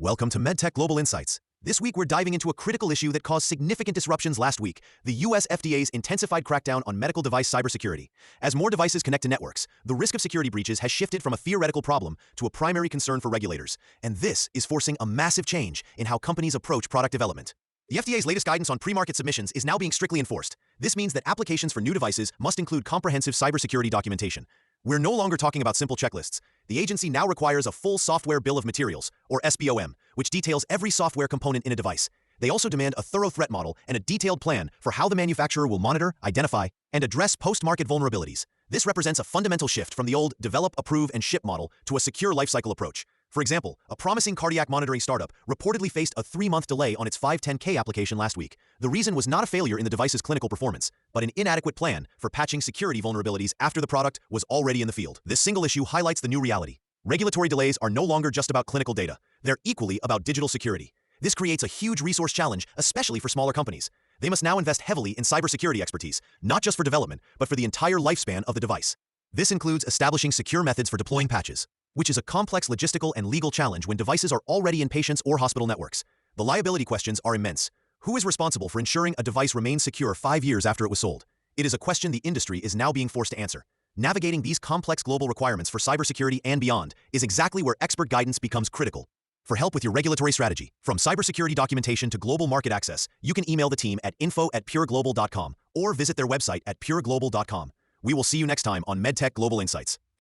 Welcome to MedTech Global Insights. This week, we're diving into a critical issue that caused significant disruptions last week, the US FDA's intensified crackdown on medical device cybersecurity. As more devices connect to networks, the risk of security breaches has shifted from a theoretical problem to a primary concern for regulators. And this is forcing a massive change in how companies approach product development. The FDA's latest guidance on pre-market submissions is now being strictly enforced. This means that applications for new devices must include comprehensive cybersecurity documentation. We're no longer talking about simple checklists. The agency now requires a full software bill of materials, or SBOM, which details every software component in a device. They also demand a thorough threat model and a detailed plan for how the manufacturer will monitor, identify, and address post-market vulnerabilities. This represents a fundamental shift from the old develop, approve, and ship model to a secure lifecycle approach. For example, a promising cardiac monitoring startup reportedly faced a 3-month delay on its 510(k) application last week. The reason was not a failure in the device's clinical performance, but an inadequate plan for patching security vulnerabilities after the product was already in the field. This single issue highlights the new reality. Regulatory delays are no longer just about clinical data. They're equally about digital security. This creates a huge resource challenge, especially for smaller companies. They must now invest heavily in cybersecurity expertise, not just for development, but for the entire lifespan of the device. This includes establishing secure methods for deploying patches, which is a complex logistical and legal challenge when devices are already in patients' or hospital networks. The liability questions are immense. Who is responsible for ensuring a device remains secure 5 years after it was sold? It is a question the industry is now being forced to answer. Navigating these complex global requirements for cybersecurity and beyond is exactly where expert guidance becomes critical. For help with your regulatory strategy, from cybersecurity documentation to global market access, you can email the team at info@pureglobal.com or visit their website at pureglobal.com. We will see you next time on MedTech Global Insights.